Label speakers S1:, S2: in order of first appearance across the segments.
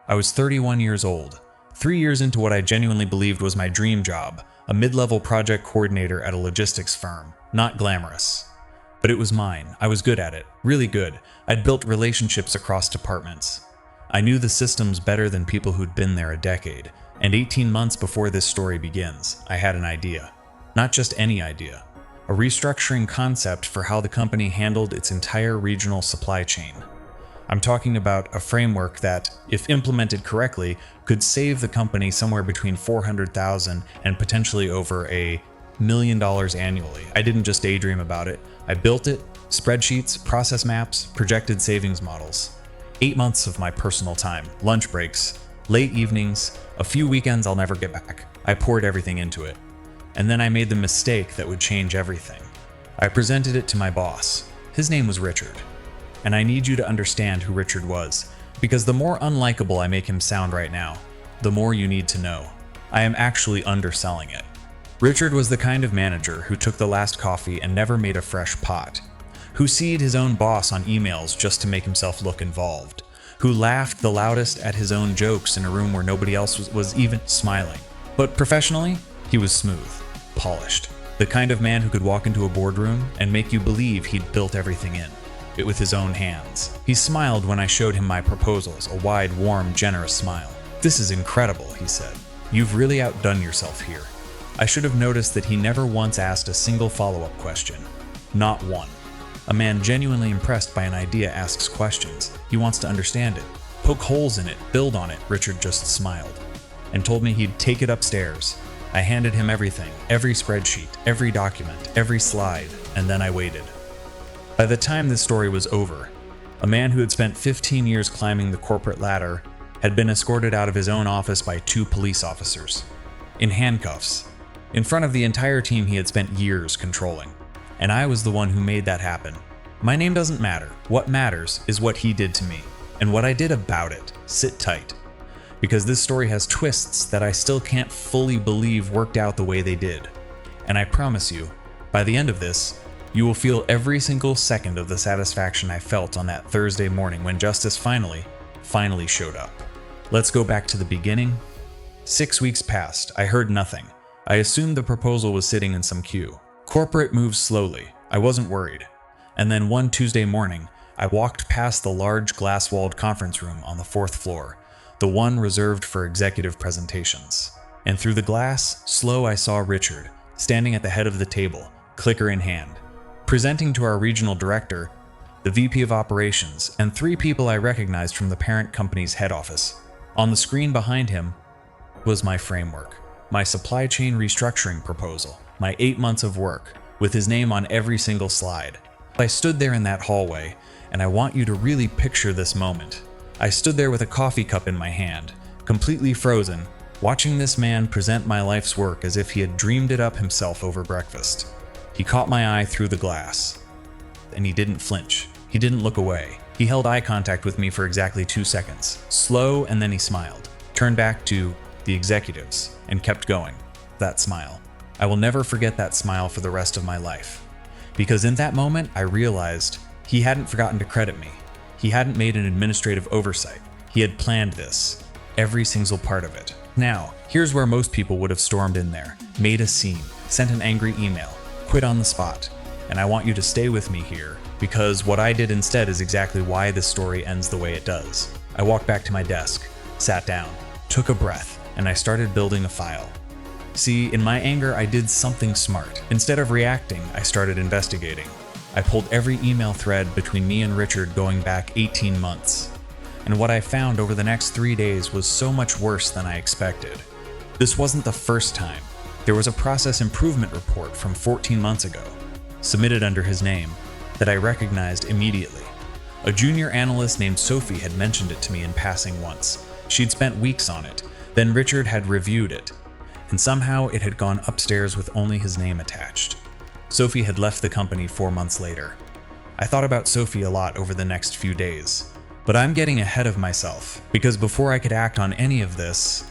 S1: I was 31 years old, 3 years into what I genuinely believed was my dream job, a mid-level project coordinator at a logistics firm. Not glamorous. But it was mine. I was good at it. Really good. I'd built relationships across departments. I knew the systems better than people who'd been there a decade. And 18 months before this story begins, I had an idea. Not just any idea. A restructuring concept for how the company handled its entire regional supply chain. I'm talking about a framework that, if implemented correctly, could save the company somewhere between $400,000 and potentially over $1 million annually. I didn't just daydream about it. I built it, spreadsheets, process maps, projected savings models. 8 months of my personal time, lunch breaks, late evenings, a few weekends I'll never get back. I poured everything into it. And then I made the mistake that would change everything. I presented it to my boss. His name was Richard. And I need you to understand who Richard was, because the more unlikable I make him sound right now, the more you need to know. I am actually underselling it. Richard was the kind of manager who took the last coffee and never made a fresh pot, who CC'd his own boss on emails just to make himself look involved, who laughed the loudest at his own jokes in a room where nobody else was even smiling. But professionally, he was smooth, polished, the kind of man who could walk into a boardroom and make you believe he'd built everything in it with his own hands. He smiled when I showed him my proposals, a wide, warm, generous smile. "This is incredible," he said. "You've really outdone yourself here." I should have noticed that he never once asked a single follow-up question. Not one. A man genuinely impressed by an idea asks questions. He wants to understand it, poke holes in it, build on it. Richard just smiled and told me he'd take it upstairs. I handed him everything, every spreadsheet, every document, every slide, and then I waited. By the time this story was over, a man who had spent 15 years climbing the corporate ladder had been escorted out of his own office by 2 police officers, in handcuffs, in front of the entire team he had spent years controlling. And I was the one who made that happen. My name doesn't matter. What matters is what he did to me, and what I did about it. Sit tight. Because this story has twists that I still can't fully believe worked out the way they did. And I promise you, by the end of this, you will feel every single second of the satisfaction I felt on that Thursday morning when justice finally showed up. Let's go back to the beginning. 6 weeks passed. I heard nothing. I assumed the proposal was sitting in some queue. Corporate moves slowly. I wasn't worried. And then one Tuesday morning, I walked past the large glass-walled conference room on the 4th floor, the one reserved for executive presentations. And through the glass, slow, I saw Richard, standing at the head of the table, clicker in hand, presenting to our regional director, the VP of operations, and 3 people I recognized from the parent company's head office. On the screen behind him was my framework, my supply chain restructuring proposal, my 8 months of work, with his name on every single slide. I stood there in that hallway, and I want you to really picture this moment. I stood there with a coffee cup in my hand, completely frozen, watching this man present my life's work as if he had dreamed it up himself over breakfast. He caught my eye through the glass, and he didn't flinch. He didn't look away. He held eye contact with me for exactly 2 seconds, slow, and then he smiled, turned back to the executives, and kept going. That smile. I will never forget that smile for the rest of my life. Because in that moment, I realized he hadn't forgotten to credit me. He hadn't made an administrative oversight. He had planned this, every single part of it. Now, here's where most people would have stormed in there, made a scene, sent an angry email, quit on the spot. And I want you to stay with me here, because what I did instead is exactly why this story ends the way it does. I walked back to my desk, sat down, took a breath, and I started building a file. See, in my anger, I did something smart. Instead of reacting, I started investigating. I pulled every email thread between me and Richard going back 18 months. And what I found over the next 3 days was so much worse than I expected. This wasn't the first time. There was a process improvement report from 14 months ago, submitted under his name, that I recognized immediately. A junior analyst named Sophie had mentioned it to me in passing once. She'd spent weeks on it. Then Richard had reviewed it, and somehow it had gone upstairs with only his name attached. Sophie had left the company 4 months later. I thought about Sophie a lot over the next few days, but I'm getting ahead of myself, because before I could act on any of this,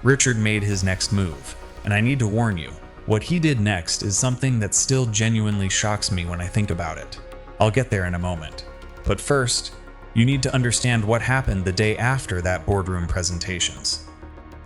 S1: Richard made his next move. And I need to warn you, what he did next is something that still genuinely shocks me when I think about it. I'll get there in a moment. But first, You need to understand what happened the day after that boardroom presentations.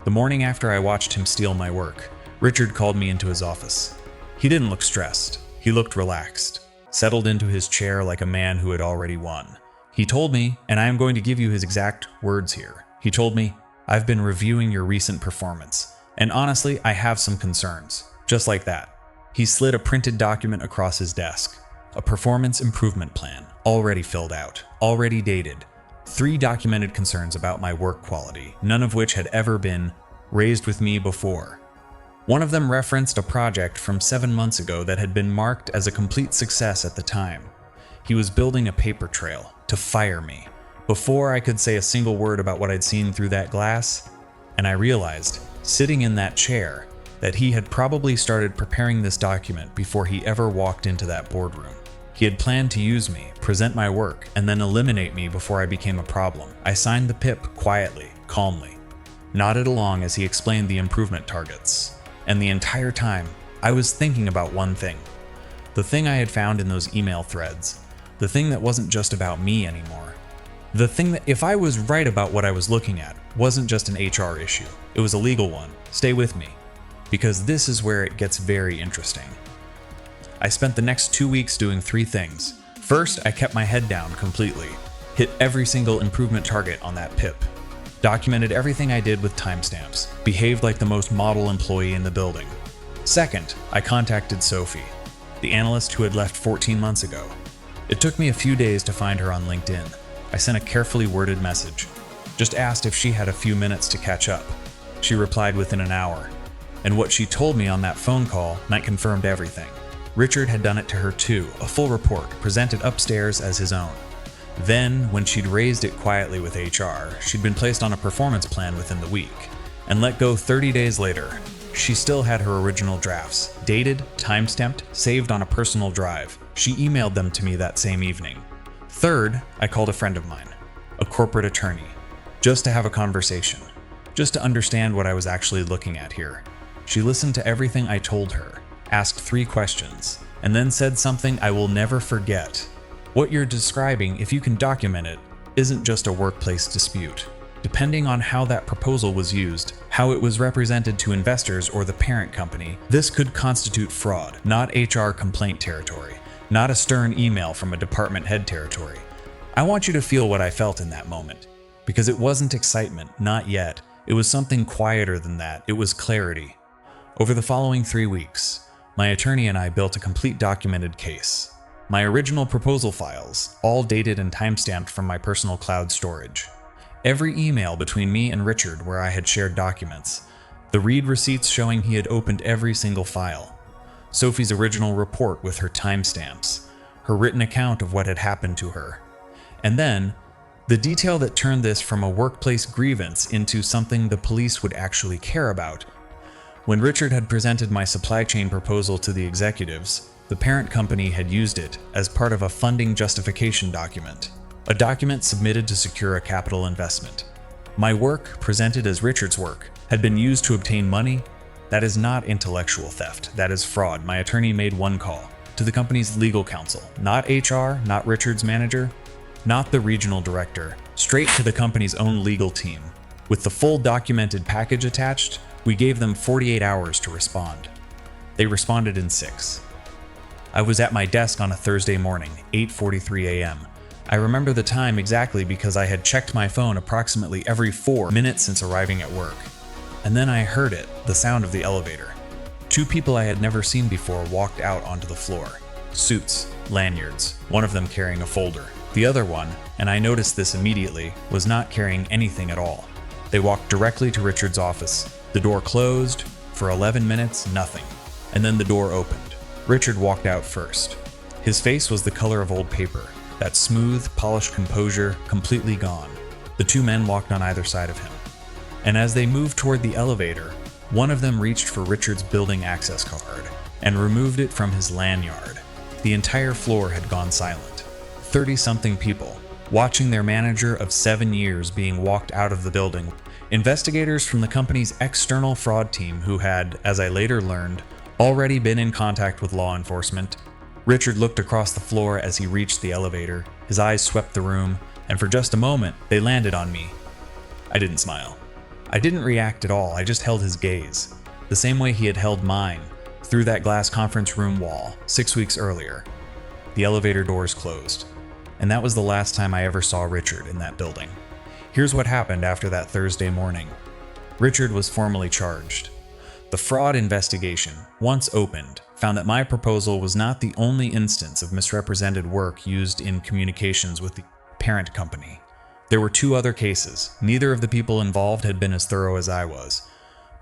S1: The morning after I watched him steal my work, Richard called me into his office. He didn't look stressed. He looked relaxed, settled into his chair like a man who had already won. He told me, and I am going to give you his exact words here. He told me, "I've been reviewing your recent performance, and honestly, I have some concerns." Just like that. He slid a printed document across his desk. A performance improvement plan, already filled out, already dated. 3 documented concerns about my work quality, none of which had ever been raised with me before. One of them referenced a project from 7 months ago that had been marked as a complete success at the time. He was building a paper trail to fire me before I could say a single word about what I'd seen through that glass, and I realized, sitting in that chair, that he had probably started preparing this document before he ever walked into that boardroom. He had planned to use me, present my work, and then eliminate me before I became a problem. I signed the PIP quietly, calmly, nodded along as he explained the improvement targets. And the entire time, I was thinking about one thing. The thing I had found in those email threads. The thing that wasn't just about me anymore. The thing that, if I was right about what I was looking at, wasn't just an HR issue. It was a legal one. Stay with me, because this is where it gets very interesting. I spent the next 2 weeks doing 3 things. First, I kept my head down completely, hit every single improvement target on that PIP, documented everything I did with timestamps, behaved like the most model employee in the building. Second, I contacted Sophie, the analyst who had left 14 months ago. It took me a few days to find her on LinkedIn. I sent a carefully worded message, just asked if she had a few minutes to catch up. She replied within an hour, and what she told me on that phone call night confirmed everything. Richard had done it to her too, a full report, presented upstairs as his own. Then, when she'd raised it quietly with HR, she'd been placed on a performance plan within the week, and let go 30 days later. She still had her original drafts, dated, time-stamped, saved on a personal drive. She emailed them to me that same evening. Third, I called a friend of mine, a corporate attorney, just to have a conversation, just to understand what I was actually looking at here. She listened to everything I told her, asked 3 questions, and then said something I will never forget. What you're describing, if you can document it, isn't just a workplace dispute. Depending on how that proposal was used, how it was represented to investors or the parent company, this could constitute fraud, not HR complaint territory, not a stern email from a department head territory. I want you to feel what I felt in that moment, because it wasn't excitement, not yet. It was something quieter than that. It was clarity. Over the following 3 weeks, my attorney and I built a complete documented case. My original proposal files, all dated and timestamped from my personal cloud storage. Every email between me and Richard where I had shared documents. The read receipts showing he had opened every single file. Sophie's original report with her timestamps. Her written account of what had happened to her. And then, the detail that turned this from a workplace grievance into something the police would actually care about. When Richard had presented my supply chain proposal to the executives, the parent company had used it as part of a funding justification document, a document submitted to secure a capital investment. My work, presented as Richard's work, had been used to obtain money. That is not intellectual theft, that is fraud. My attorney made one call to the company's legal counsel, not HR, not Richard's manager, not the regional director, straight to the company's own legal team. With the full documented package attached, we gave them 48 hours to respond. They responded in 6. I was at my desk on a Thursday morning, 8:43 a.m. I remember the time exactly because I had checked my phone approximately every 4 minutes since arriving at work. And then I heard it, the sound of the elevator. 2 people I had never seen before walked out onto the floor. Suits, lanyards, one of them carrying a folder. The other one, and I noticed this immediately, was not carrying anything at all. They walked directly to Richard's office. The door closed. For 11 minutes, nothing. And then the door opened. Richard walked out first. His face was the color of old paper, that smooth, polished composure completely gone. The 2 men walked on either side of him. And as they moved toward the elevator, one of them reached for Richard's building access card and removed it from his lanyard. The entire floor had gone silent. 30-something people, watching their manager of 7 years being walked out of the building. Investigators from the company's external fraud team who had, as I later learned, already been in contact with law enforcement. Richard looked across the floor as he reached the elevator. His eyes swept the room. and for just a moment, they landed on me. I didn't smile. I didn't react at all, I just held his gaze, the same way he had held mine, through that glass conference room wall 6 weeks earlier. The elevator doors closed, and that was the last time I ever saw Richard in that building. Here's what happened after that Thursday morning. Richard was formally charged. The fraud investigation, once opened, found that my proposal was not the only instance of misrepresented work used in communications with the parent company. There were 2 other cases. Neither of the people involved had been as thorough as I was,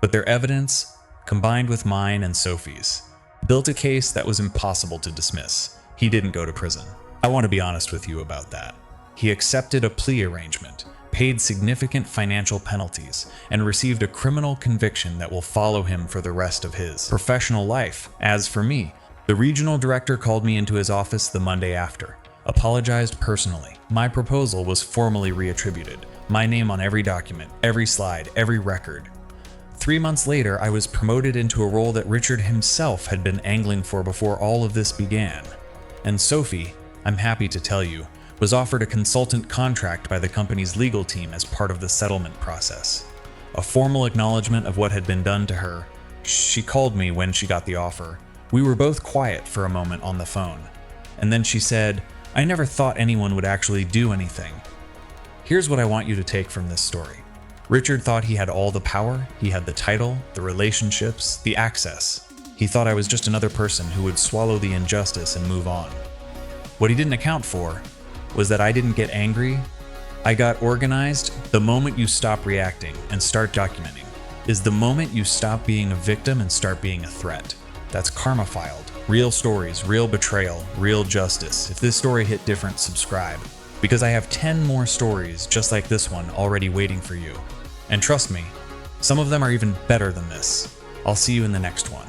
S1: but their evidence, combined with mine and Sophie's, built a case that was impossible to dismiss. He didn't go to prison. I want to be honest with you about that. He accepted a plea arrangement, paid significant financial penalties, and received a criminal conviction that will follow him for the rest of his professional life. As for me, the regional director called me into his office the Monday after, apologized personally. My proposal was formally reattributed, my name on every document, every slide, every record. 3 months later, I was promoted into a role that Richard himself had been angling for before all of this began. And Sophie, I'm happy to tell you, was offered a consultant contract by the company's legal team as part of the settlement process. A formal acknowledgement of what had been done to her. She called me when she got the offer. We were both quiet for a moment on the phone. And then she said, "I never thought anyone would actually do anything." Here's what I want you to take from this story. Richard thought he had all the power, he had the title, the relationships, the access. He thought I was just another person who would swallow the injustice and move on. What he didn't account for was that I didn't get angry. I got organized. The moment you stop reacting and start documenting is the moment you stop being a victim and start being a threat. That's Karma Filed. Real stories, real betrayal, real justice. If this story hit different, subscribe, because I have 10 more stories just like this one already waiting for you. And trust me, some of them are even better than this. I'll see you in the next one.